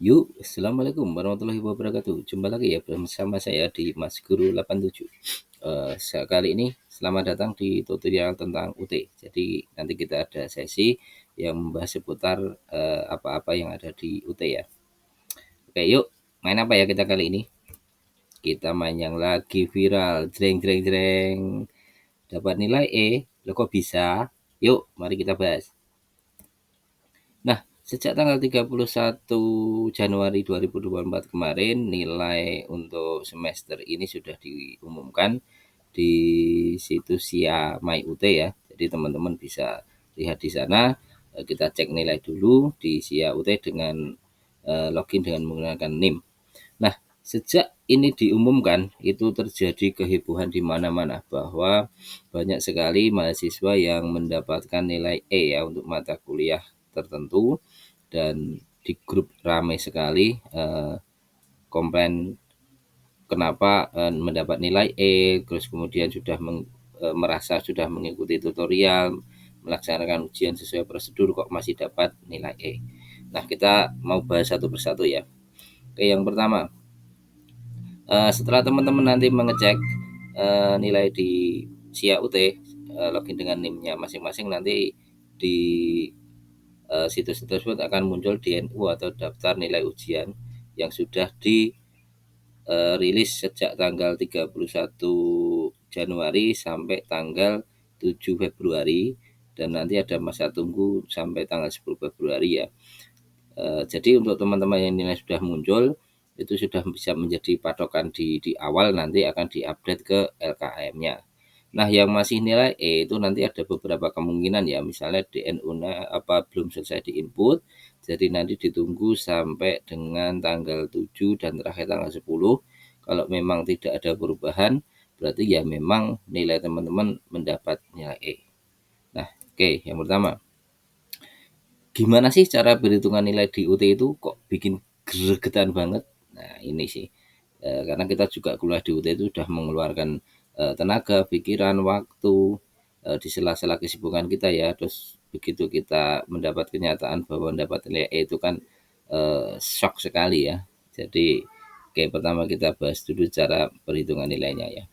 Yuk, Assalamualaikum warahmatullahi wabarakatuh. Jumpa lagi ya bersama saya di Mas Guru 87. Kali ini selamat datang di tutorial tentang UT. Jadi nanti kita ada sesi yang membahas seputar apa-apa yang ada di UT ya. Oke, yuk main apa ya kita kali ini? Kita main yang lagi viral, jreng jreng jreng. Dapat nilai E, lo kok bisa? Yuk, mari kita bahas. Nah, sejak tanggal 31 Januari 2024 kemarin, nilai untuk semester ini sudah diumumkan di situs SIA My UT ya. Jadi teman-teman bisa lihat di sana. Kita cek nilai dulu di SIA UT dengan login dengan menggunakan NIM. Nah, sejak ini diumumkan, itu terjadi kehebohan di mana-mana bahwa banyak sekali mahasiswa yang mendapatkan nilai E ya untuk mata kuliah tertentu, dan di grup ramai sekali komplain kenapa mendapat nilai E, terus kemudian sudah merasa sudah mengikuti tutorial, melaksanakan ujian sesuai prosedur kok masih dapat nilai E. Nah, kita mau bahas satu persatu ya. Oke, yang pertama, setelah teman-teman nanti mengecek nilai di SIA UT, login dengan NIM-nya masing-masing, nanti di situs tersebut akan muncul DNU atau daftar nilai ujian yang sudah dirilis sejak tanggal 31 Januari sampai tanggal 7 Februari, dan nanti ada masa tunggu sampai tanggal 10 Februari ya. Jadi untuk teman-teman yang nilai sudah muncul, itu sudah bisa menjadi patokan di awal, nanti akan diupdate ke LKM-nya. Nah, yang masih nilai E itu nanti ada beberapa kemungkinan ya, misalnya DNU-nya belum selesai diinput, jadi nanti ditunggu sampai dengan tanggal 7 dan terakhir tanggal 10. Kalau memang tidak ada perubahan, berarti ya memang nilai teman-teman mendapat nilai E. Nah, oke, yang pertama, gimana sih cara perhitungan nilai di UT itu kok bikin gregetan banget? Nah, ini sih. Karena kita juga kuliah di UT itu sudah mengeluarkan tenaga, pikiran, waktu di sela-sela kesibukan kita ya. Terus begitu kita mendapat kenyataan bahwa mendapat nilai E itu kan shock sekali ya. Jadi, oke, pertama kita bahas dulu cara perhitungan nilainya ya.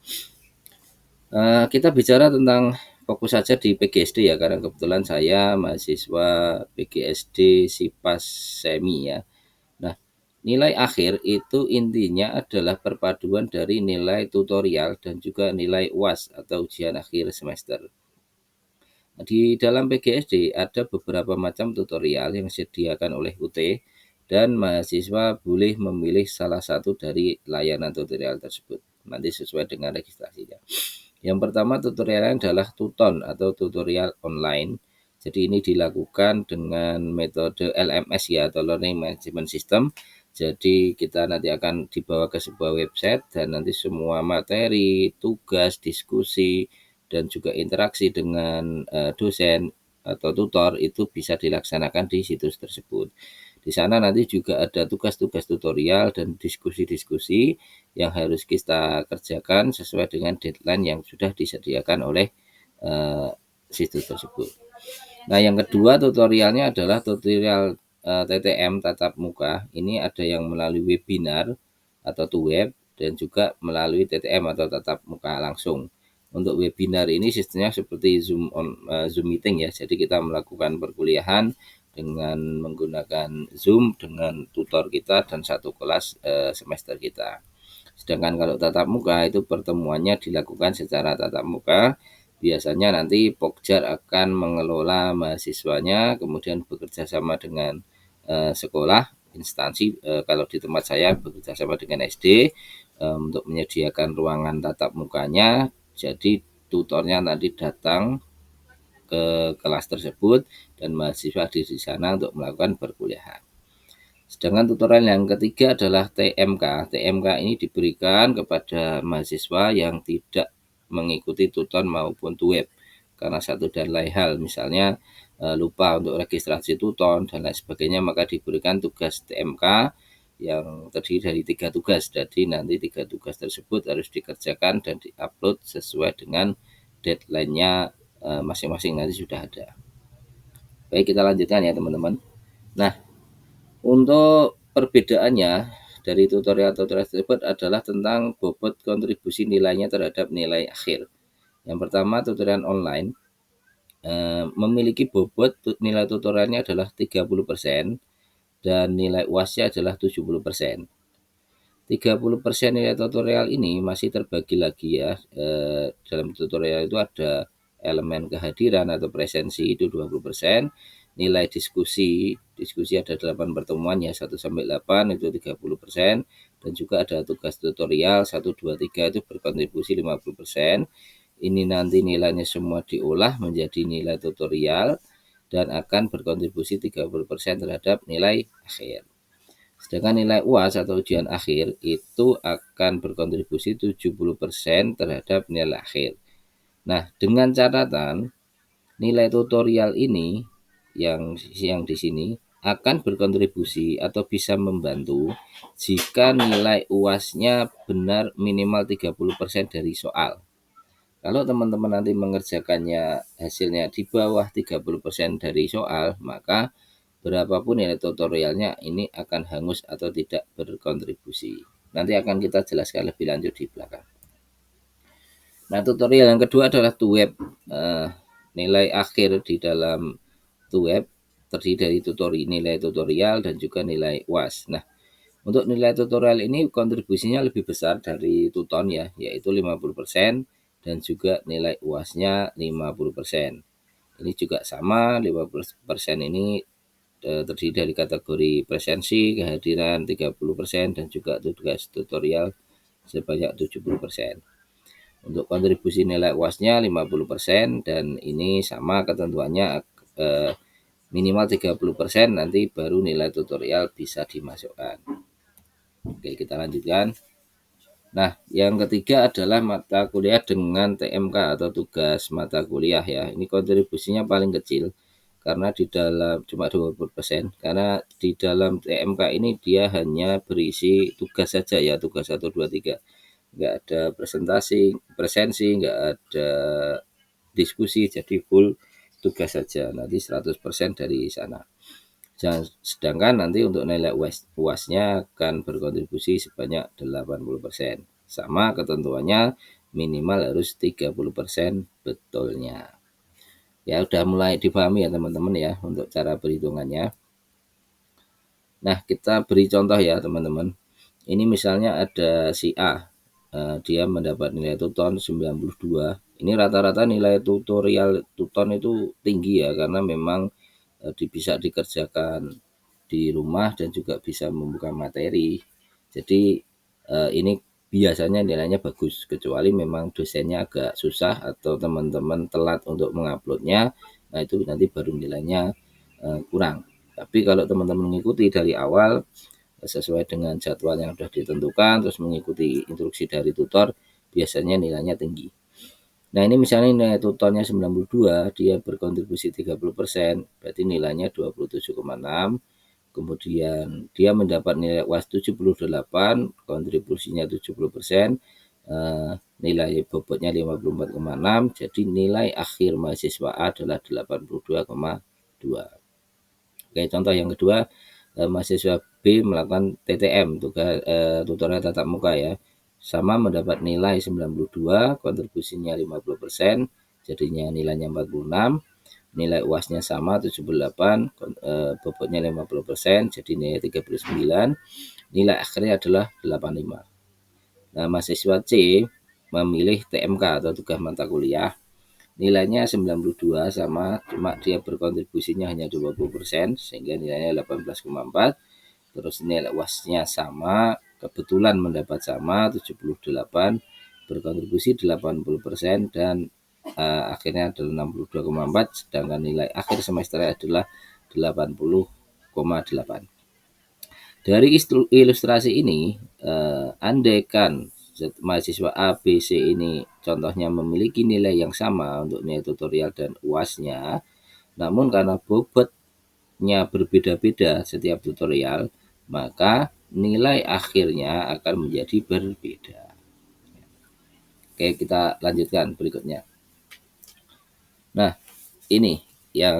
Kita bicara tentang fokus saja di PGSD ya, karena kebetulan saya mahasiswa PGSD SIPAS Semi ya. Nah, nilai akhir itu intinya adalah perpaduan dari nilai tutorial dan juga nilai UAS atau ujian akhir semester. Di dalam PGSD ada beberapa macam tutorial yang disediakan oleh UT, dan mahasiswa boleh memilih salah satu dari layanan tutorial tersebut. Nanti sesuai dengan registrasinya. Yang pertama tutorialnya adalah Tuton atau tutorial online. Jadi ini dilakukan dengan metode LMS ya, atau Learning Management System. Jadi kita nanti akan dibawa ke sebuah website, dan nanti semua materi, tugas, diskusi, dan juga interaksi dengan dosen atau tutor itu bisa dilaksanakan di situs tersebut. Di sana nanti juga ada tugas-tugas tutorial dan diskusi-diskusi yang harus kita kerjakan sesuai dengan deadline yang sudah disediakan oleh situs tersebut. Nah, yang kedua tutorialnya adalah tutorial TTM tatap muka. Ini ada yang melalui webinar atau web, dan juga melalui TTM atau tatap muka langsung. Untuk webinar ini sistemnya seperti Zoom meeting ya. Jadi kita melakukan perkuliahan dengan menggunakan Zoom dengan tutor kita dan satu kelas semester kita. Sedangkan kalau tatap muka itu pertemuannya dilakukan secara tatap muka. Biasanya nanti Pokjar akan mengelola mahasiswanya, kemudian bekerja sama dengan sekolah, instansi. Kalau di tempat saya bekerja sama dengan SD untuk menyediakan ruangan tatap mukanya. Jadi tutornya nanti datang ke kelas tersebut dan mahasiswa di sana untuk melakukan perkuliahan. Sedangkan tutorial yang ketiga adalah TMK. TMK ini diberikan kepada mahasiswa yang tidak mengikuti tuton maupun web karena satu dan lain hal, misalnya lupa untuk registrasi tuton dan lain sebagainya, maka diberikan tugas TMK yang terdiri dari 3 tugas. Jadi nanti 3 tugas tersebut harus dikerjakan dan diupload sesuai dengan deadline-nya masing-masing, nanti sudah ada. Baik, kita lanjutkan ya teman-teman. Nah, untuk perbedaannya dari tutorial-tutorial tersebut adalah tentang bobot kontribusi nilainya terhadap nilai akhir. Yang pertama, tutorial online memiliki bobot nilai tutorialnya adalah 30% dan nilai UASnya adalah 70%. 30% nilai tutorial ini masih terbagi lagi ya. Dalam tutorial itu ada elemen kehadiran atau presensi itu 20%, nilai diskusi ada 8 pertemuan ya 1 sampai 8 itu 30%, dan juga ada tugas tutorial 1 2 3 itu berkontribusi 50%. Ini nanti nilainya semua diolah menjadi nilai tutorial dan akan berkontribusi 30% terhadap nilai akhir. Sedangkan nilai UAS atau ujian akhir itu akan berkontribusi 70% terhadap nilai akhir. Nah, dengan catatan nilai tutorial ini yang di sini akan berkontribusi atau bisa membantu jika nilai UAS-nya benar minimal 30% dari soal. Kalau teman-teman nanti mengerjakannya hasilnya di bawah 30% dari soal, maka berapapun nilai tutorialnya ini akan hangus atau tidak berkontribusi. Nanti akan kita jelaskan lebih lanjut di belakang. Nah, tutorial yang kedua adalah TUWEB. Nilai akhir di dalam TUWEB terdiri dari nilai tutorial dan juga nilai UAS. Nah, untuk nilai tutorial ini kontribusinya lebih besar dari tuton ya, yaitu 50% dan juga nilai UASnya 50%. Ini juga sama, 50% ini terdiri dari kategori presensi, kehadiran 30% dan juga tugas tutorial sebanyak 70%. Untuk kontribusi nilai UASnya 50% dan ini sama ketentuannya minimal 30%, nanti baru nilai tutorial bisa dimasukkan. Oke, kita lanjutkan. Nah, yang ketiga adalah mata kuliah dengan TMK atau tugas mata kuliah ya. Ini kontribusinya paling kecil karena di dalam cuma 20%, karena di dalam TMK ini dia hanya berisi tugas saja ya, tugas 1 2 3. Enggak ada presensi, enggak ada diskusi, jadi full tugas saja. Nanti 100% dari sana. Sedangkan nanti untuk nilai UAS-nya akan berkontribusi sebanyak 80%. Sama ketentuannya minimal harus 30% betulnya. Ya udah mulai dipahami ya teman-teman ya untuk cara perhitungannya. Nah, kita beri contoh ya teman-teman. Ini misalnya ada si A. Dia mendapat nilai tuton 92. Ini rata-rata nilai tutorial tuton itu tinggi ya karena memang bisa dikerjakan di rumah dan juga bisa membuka materi. Jadi ini biasanya nilainya bagus, kecuali memang dosennya agak susah atau teman-teman telat untuk menguploadnya, nah itu nanti baru nilainya kurang. Tapi kalau teman-teman mengikuti dari awal sesuai dengan jadwal yang sudah ditentukan, terus mengikuti instruksi dari tutor, biasanya nilainya tinggi. Nah, ini misalnya nilai tutornya 92, dia berkontribusi 30%, berarti nilainya 27,6. Kemudian dia mendapat nilai UAS 78, kontribusinya 70%, nilai bobotnya 54,6, jadi nilai akhir mahasiswa A adalah 82,2. Oke, contoh yang kedua, mahasiswa B melakukan TTM, tutorial tatap muka ya. Sama mendapat nilai 92, kontribusinya 50%, jadinya nilainya 46. Nilai UASnya sama 78, bobotnya 50%, jadi nilai 39. Nilai akhirnya adalah 85. Nah, mahasiswa C memilih TMK atau tugas mata kuliah. Nilainya 92 sama, cuma dia berkontribusinya hanya 20%, sehingga nilainya 18,4. Terus nilai UASnya sama, kebetulan mendapat sama 78, berkontribusi 80% dan akhirnya adalah 62,4, sedangkan nilai akhir semester adalah 80,8. Dari ilustrasi ini, andaikan mahasiswa A, B, C ini contohnya memiliki nilai yang sama untuk nilai tutorial dan UASnya, namun karena bobotnya berbeda-beda setiap tutorial, maka nilai akhirnya akan menjadi berbeda. Oke, kita lanjutkan berikutnya. Nah, ini yang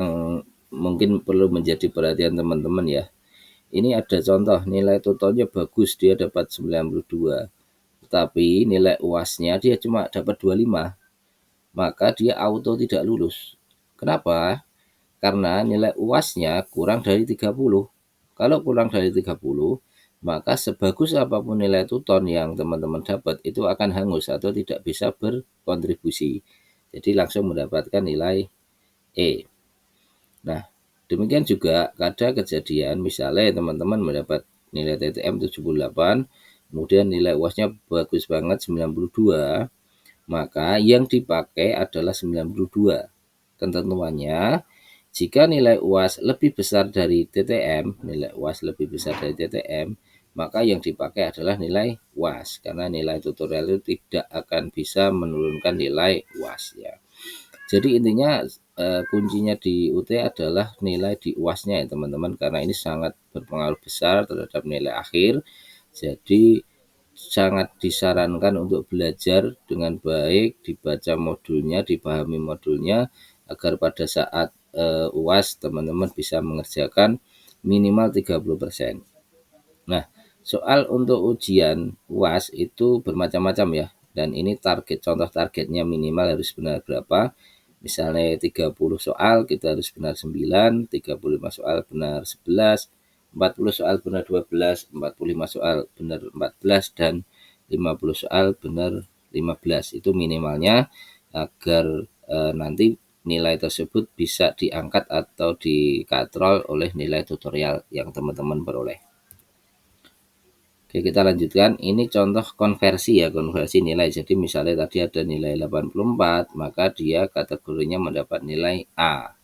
mungkin perlu menjadi perhatian teman-teman ya. Ini ada contoh nilai totalnya bagus, dia dapat 92. Tapi nilai UASnya dia cuma dapat 25. Maka dia auto tidak lulus. Kenapa? Karena nilai UASnya kurang dari 30. Kalau kurang dari 30, maka sebagus apapun nilai tuton yang teman-teman dapat itu akan hangus atau tidak bisa berkontribusi. Jadi langsung mendapatkan nilai E. Nah, demikian juga ada kejadian misalnya teman-teman mendapat nilai TTM 78, kemudian nilai UASnya bagus banget 92, maka yang dipakai adalah 92. Ketentuannya, jika nilai UAS lebih besar dari TTM, nilai UAS lebih besar dari TTM, maka yang dipakai adalah nilai UAS, karena nilai tutorial itu tidak akan bisa menurunkan nilai UAS ya. Jadi intinya kuncinya di UT adalah nilai di UASnya ya teman-teman, karena ini sangat berpengaruh besar terhadap nilai akhir. Jadi sangat disarankan untuk belajar dengan baik, dibaca modulnya, dipahami modulnya, agar pada saat UAS teman-teman bisa mengerjakan minimal 30%. Nah, soal untuk ujian UAS itu bermacam-macam ya. Dan ini contoh targetnya minimal harus benar berapa. Misalnya 30 soal kita harus benar 9, 35 soal benar 11, 40 soal benar 12, 45 soal benar 14, dan 50 soal benar 15. Itu minimalnya agar nanti nilai tersebut bisa diangkat atau dikatrol oleh nilai tutorial yang teman-teman peroleh. Oke, kita lanjutkan. Ini contoh konversi ya, konversi nilai. Jadi misalnya tadi ada nilai 84, maka dia kategorinya mendapat nilai A.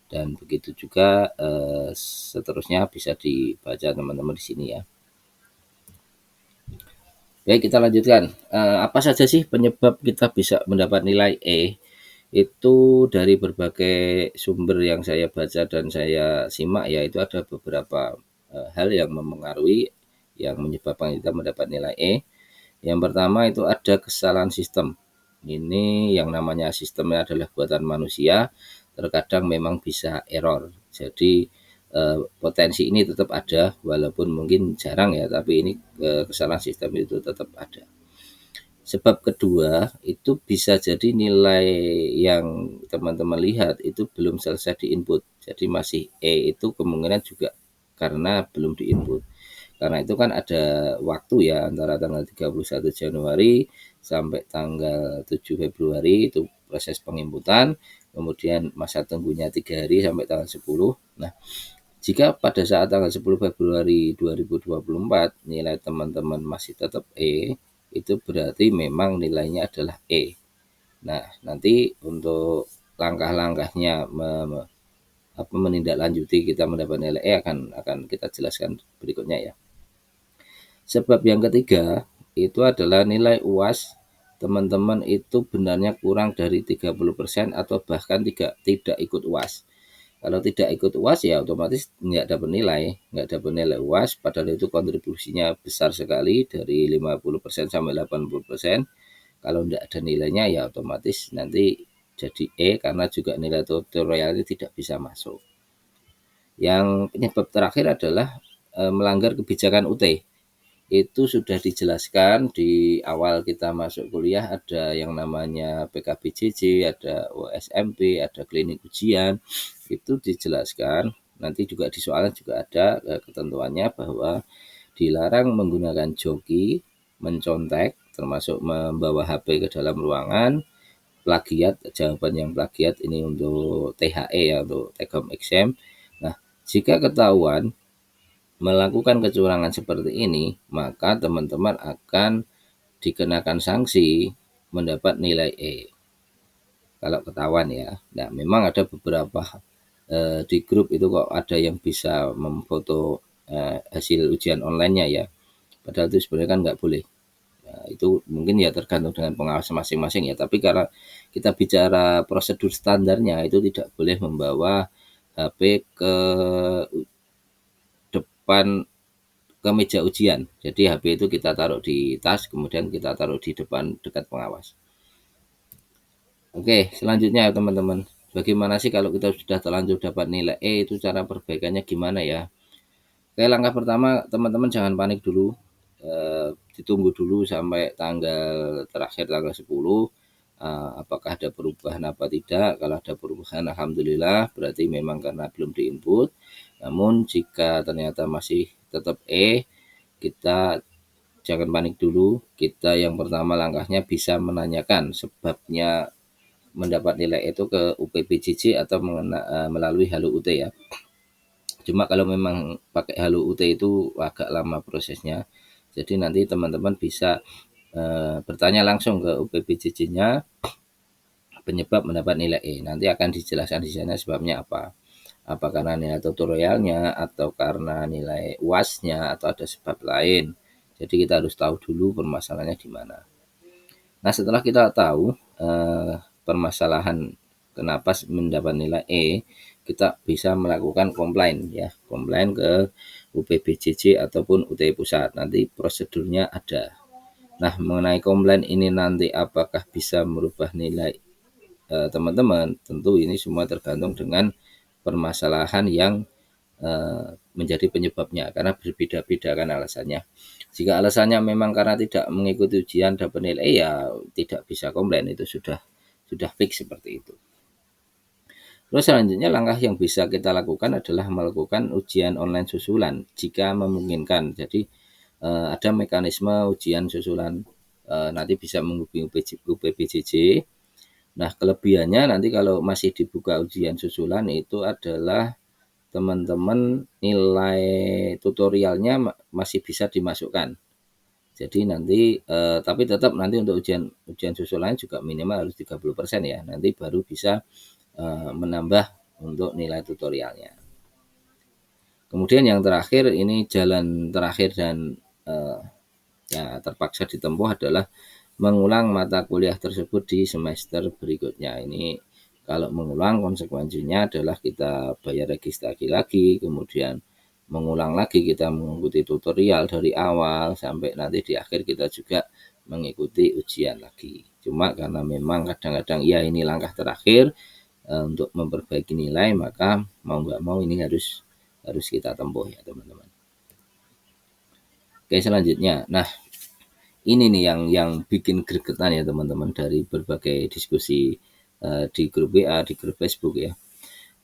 Dan begitu juga seterusnya bisa dibaca teman-teman di sini ya. Baik, kita lanjutkan. Apa saja sih penyebab kita bisa mendapat nilai E? Itu dari berbagai sumber yang saya baca dan saya simak ya, itu ada beberapa hal yang mempengaruhi yang menyebabkan kita mendapat nilai E. Yang pertama itu ada kesalahan sistem. Ini yang namanya sistemnya adalah buatan manusia, terkadang memang bisa error. Jadi potensi ini tetap ada, walaupun mungkin jarang ya, tapi ini kesalahan sistem itu tetap ada. Sebab kedua, itu bisa jadi nilai yang teman-teman lihat itu belum selesai diinput. Jadi masih E, itu kemungkinan juga karena belum diinput. Karena itu kan ada waktu ya, antara tanggal 31 Januari sampai tanggal 7 Februari itu proses penginputan, kemudian masa tunggunya 3 hari sampai tanggal 10. Nah, jika pada saat tanggal 10 Februari 2024 nilai teman-teman masih tetap E, itu berarti memang nilainya adalah E. Nah, nanti untuk langkah-langkahnya menindaklanjuti kita mendapat nilai E akan kita jelaskan berikutnya ya. Sebab yang ketiga itu adalah nilai UAS teman-teman itu benarnya kurang dari 30% atau bahkan tidak ikut UAS. Kalau tidak ikut UAS ya otomatis nggak dapat nilai UAS, padahal itu kontribusinya besar sekali dari 50% sampai 80%. Kalau tidak ada nilainya ya otomatis nanti jadi E, karena juga nilai tutorial ini tidak bisa masuk. Yang penyebab terakhir adalah melanggar kebijakan UT. Itu sudah dijelaskan di awal kita masuk kuliah, ada yang namanya PKBJJ, ada OSMP, ada klinik ujian. Itu dijelaskan, nanti juga di soalnya juga ada ketentuannya bahwa dilarang menggunakan joki, mencontek, termasuk membawa HP ke dalam ruangan, plagiat, jawaban yang plagiat ini untuk THE ya, untuk take home exam. Nah, jika ketahuan melakukan kecurangan seperti ini, maka teman-teman akan dikenakan sanksi mendapat nilai E kalau ketahuan ya. Nah, memang ada beberapa di grup itu kok ada yang bisa memfoto hasil ujian online-nya ya. Padahal itu sebenarnya kan nggak boleh. Nah, itu mungkin ya tergantung dengan pengawas masing-masing ya. Tapi karena kita bicara prosedur standarnya, itu tidak boleh membawa HP ke depan, ke meja ujian. Jadi HP itu kita taruh di tas, kemudian kita taruh di depan dekat pengawas. Oke, selanjutnya teman-teman, bagaimana sih kalau kita sudah terlanjur dapat nilai E, itu cara perbaikannya gimana ya? Oke, langkah pertama teman-teman jangan panik dulu, ditunggu dulu sampai tanggal terakhir tanggal 10, apakah ada perubahan apa tidak. Kalau ada perubahan alhamdulillah, berarti memang karena belum di-input. Namun jika ternyata masih tetap kita jangan panik dulu. Kita yang pertama langkahnya bisa menanyakan sebabnya mendapat nilai itu ke UPBJJ atau melalui Halo UT ya. Cuma kalau memang pakai Halo UT itu agak lama prosesnya. Jadi nanti teman-teman bisa bertanya langsung ke UPBJJ-nya penyebab mendapat nilai E. Nanti akan dijelaskan di sana sebabnya apa. Apa karena nilai tutorialnya atau karena nilai UAS-nya atau ada sebab lain. Jadi kita harus tahu dulu permasalahannya di mana. Nah, setelah kita tahu permasalahan kenapa mendapat nilai E, kita bisa melakukan komplain ya, komplain ke UPBJJ ataupun UT Pusat. Nanti prosedurnya ada. Nah, mengenai komplain ini nanti apakah bisa merubah nilai teman-teman? Tentu ini semua tergantung dengan permasalahan yang menjadi penyebabnya karena berbeda-beda kan alasannya. Jika alasannya memang karena tidak mengikuti ujian dapat nilai ya tidak bisa komplain, itu sudah fix seperti itu. Terus selanjutnya langkah yang bisa kita lakukan adalah melakukan ujian online susulan jika memungkinkan. Jadi ada mekanisme ujian susulan nanti bisa menghubungi UPBJJ. Nah, kelebihannya nanti kalau masih dibuka ujian susulan itu adalah teman-teman nilai tutorialnya masih bisa dimasukkan. Jadi nanti tapi tetap nanti untuk ujian ujian susulan juga minimal harus 30% ya. Nanti baru bisa menambah untuk nilai tutorialnya. Kemudian yang terakhir ini jalan terakhir dan ya terpaksa ditempuh adalah mengulang mata kuliah tersebut di semester berikutnya. Ini kalau mengulang konsekuensinya adalah kita bayar registrasi lagi, kemudian mengulang lagi kita mengikuti tutorial dari awal sampai nanti di akhir kita juga mengikuti ujian lagi. Cuma karena memang kadang-kadang ya ini langkah terakhir untuk memperbaiki nilai, maka mau nggak mau ini harus kita tempuh ya teman-teman. Oke, selanjutnya. Nah, ini nih yang bikin gregetan ya teman-teman dari berbagai diskusi di grup WA, di grup Facebook ya.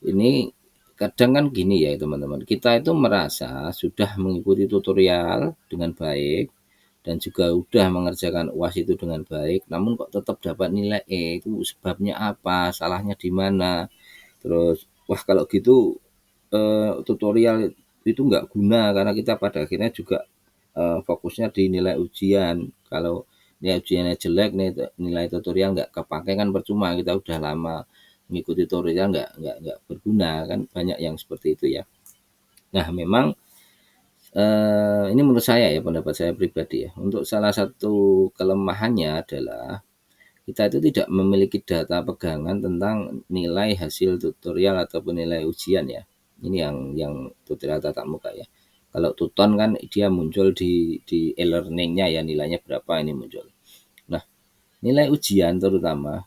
Ini kadang kan gini ya teman-teman, kita itu merasa sudah mengikuti tutorial dengan baik dan juga udah mengerjakan UAS itu dengan baik, namun kok tetap dapat nilai E, itu sebabnya apa, salahnya di mana. Terus wah kalau gitu tutorial itu nggak guna karena kita pada akhirnya juga fokusnya di nilai ujian. Kalau nilai ujiannya jelek, nilai tutorial nggak kepakai kan percuma, kita udah lama mengikuti tutorial nggak berguna kan, banyak yang seperti itu ya. Nah memang ini menurut saya ya, pendapat saya pribadi ya, untuk salah satu kelemahannya adalah kita itu tidak memiliki data pegangan tentang nilai hasil tutorial ataupun nilai ujian ya. Ini yang tutorial tatap muka ya. Kalau Tuton kan dia muncul di e-learning-nya ya, nilainya berapa ini muncul. Nah, nilai ujian terutama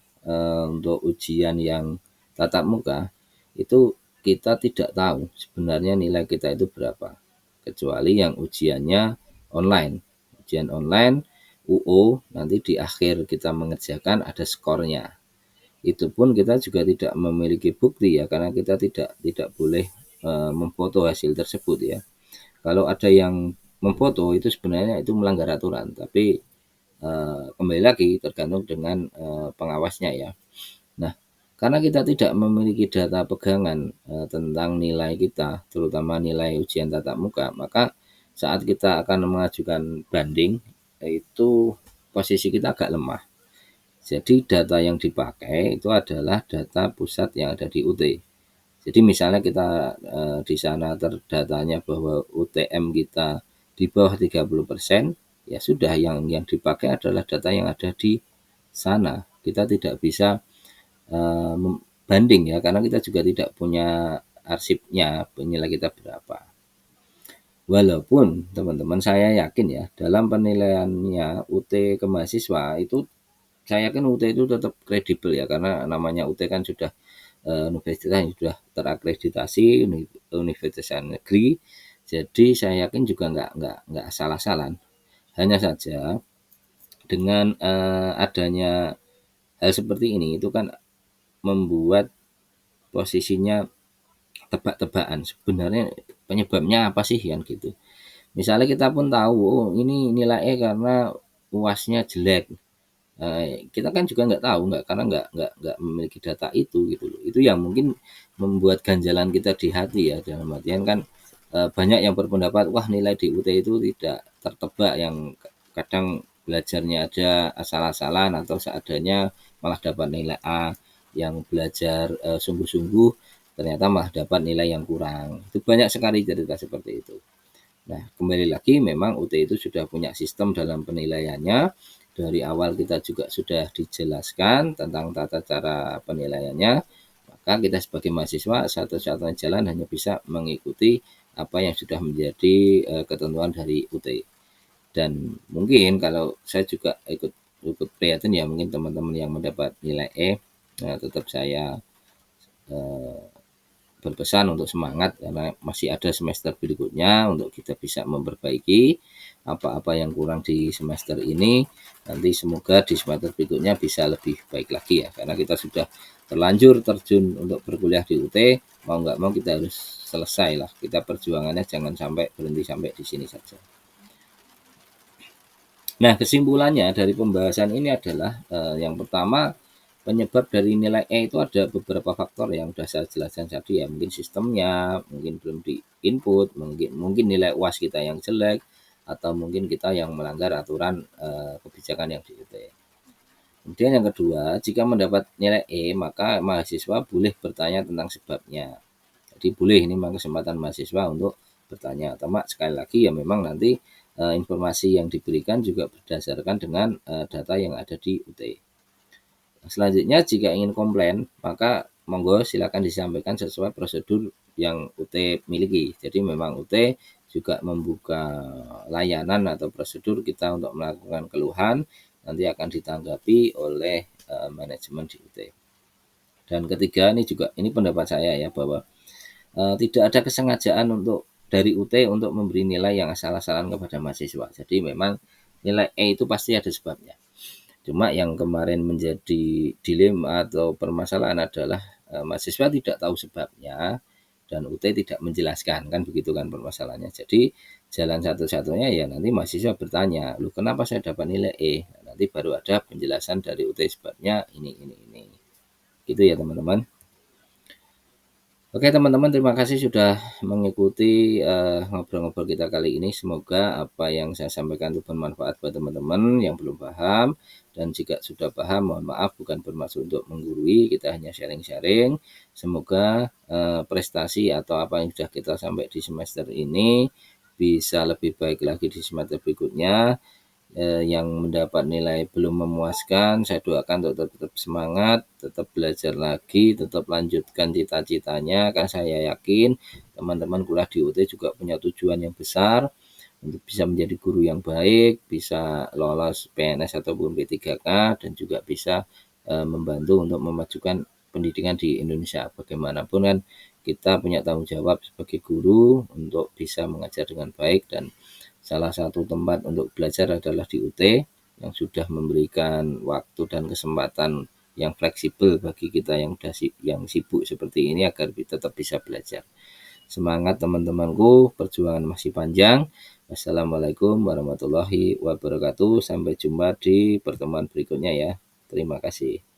untuk ujian yang tatap muka itu kita tidak tahu sebenarnya nilai kita itu berapa. Kecuali yang ujiannya online. Ujian online UO nanti di akhir kita mengerjakan ada skornya. Itu pun kita juga tidak memiliki bukti ya, karena kita tidak boleh memfoto hasil tersebut ya. Kalau ada yang memfoto itu sebenarnya itu melanggar aturan, tapi kembali lagi tergantung dengan pengawasnya ya. Nah, karena kita tidak memiliki data pegangan tentang nilai kita, terutama nilai ujian tatap muka, maka saat kita akan mengajukan banding itu posisi kita agak lemah. Jadi data yang dipakai itu adalah data pusat yang ada di UT. Jadi misalnya kita di sana terdatanya bahwa UTM kita di bawah 30%, ya sudah yang dipakai adalah data yang ada di sana. Kita tidak bisa banding ya, karena kita juga tidak punya arsipnya nilai kita berapa. Walaupun teman-teman saya yakin ya dalam penilaiannya UT ke mahasiswa itu, saya yakin UT itu tetap kredibel ya, karena namanya UT kan sudah universitas yang sudah terakreditasi, universitas negeri. Jadi saya yakin juga nggak asal-asalan. Hanya saja dengan adanya hal seperti ini itu kan membuat posisinya tebak-tebakan. Sebenarnya penyebabnya apa sih kan gitu. Misalnya kita pun tahu, oh ini nilainya karena UASnya jelek. Kita kan juga nggak tahu, nggak karena nggak memiliki data itu gitu loh. Itu yang mungkin membuat ganjalan kita di hati ya, dalam artian kan banyak yang berpendapat wah nilai di UT itu tidak tertebak, yang kadang belajarnya ada asal-asalan atau seadanya malah dapat nilai A, yang belajar sungguh-sungguh ternyata malah dapat nilai yang kurang. Itu banyak sekali cerita seperti itu. Nah, kembali lagi memang UT itu sudah punya sistem dalam penilaiannya. Dari awal kita juga sudah dijelaskan tentang tata cara penilaiannya. Maka kita sebagai mahasiswa satu-satunya jalan hanya bisa mengikuti apa yang sudah menjadi ketentuan dari UT. Dan mungkin kalau saya juga ikut prihatin ya, mungkin teman-teman yang mendapat nilai E, tetap saya eh, berpesan untuk semangat karena masih ada semester berikutnya untuk kita bisa memperbaiki apa-apa yang kurang di semester ini. Nanti semoga di semester berikutnya bisa lebih baik lagi ya, karena kita sudah terlanjur terjun untuk berkuliah di UT, mau nggak mau kita harus selesai lah. Kita perjuangannya jangan sampai berhenti sampai di sini saja. Nah, kesimpulannya dari pembahasan ini adalah yang pertama, penyebab dari nilai E itu ada beberapa faktor yang sudah saya jelaskan tadi ya, mungkin sistemnya, mungkin belum di input, mungkin nilai UAS kita yang jelek, atau mungkin kita yang melanggar aturan kebijakan yang di UT. Kemudian yang kedua, jika mendapat nilai E, maka mahasiswa boleh bertanya tentang sebabnya. Jadi boleh, ini memang kesempatan mahasiswa untuk bertanya. Tapi sekali lagi ya memang nanti informasi yang diberikan juga berdasarkan dengan data yang ada di UT. Selanjutnya jika ingin komplain, maka monggo silakan disampaikan sesuai prosedur yang UT miliki. Jadi memang UT juga membuka layanan atau prosedur kita untuk melakukan keluhan, nanti akan ditanggapi oleh manajemen di UT. Dan ketiga, ini pendapat saya ya, bahwa tidak ada kesengajaan untuk dari UT untuk memberi nilai yang asal-asalan kepada mahasiswa. Jadi memang nilai E itu pasti ada sebabnya. Cuma yang kemarin menjadi dilema atau permasalahan adalah mahasiswa tidak tahu sebabnya dan UT tidak menjelaskan, kan begitu kan permasalahannya. Jadi jalan satu-satunya ya nanti mahasiswa bertanya, lu kenapa saya dapat nilai E? Nah, nanti baru ada penjelasan dari UT sebabnya ini. Gitu ya teman-teman. Oke teman-teman, terima kasih sudah mengikuti ngobrol-ngobrol kita kali ini. Semoga apa yang saya sampaikan itu bermanfaat buat teman-teman yang belum paham. Dan jika sudah paham, mohon maaf, bukan bermaksud untuk menggurui, kita hanya sharing-sharing. Semoga prestasi atau apa yang sudah kita sampai di semester ini bisa lebih baik lagi di semester berikutnya. Yang mendapat nilai belum memuaskan, saya doakan untuk tetap semangat, tetap belajar lagi, tetap lanjutkan cita-citanya, karena saya yakin teman-teman kuliah di UT juga punya tujuan yang besar untuk bisa menjadi guru yang baik, bisa lolos PNS ataupun P3K, dan juga bisa membantu untuk memajukan pendidikan di Indonesia. Bagaimanapun kan kita punya tanggung jawab sebagai guru untuk bisa mengajar dengan baik, dan salah satu tempat untuk belajar adalah di UT yang sudah memberikan waktu dan kesempatan yang fleksibel bagi kita yang sibuk seperti ini agar tetap bisa belajar. Semangat teman-temanku, perjuangan masih panjang. Wassalamualaikum warahmatullahi wabarakatuh. Sampai jumpa di pertemuan berikutnya ya. Terima kasih.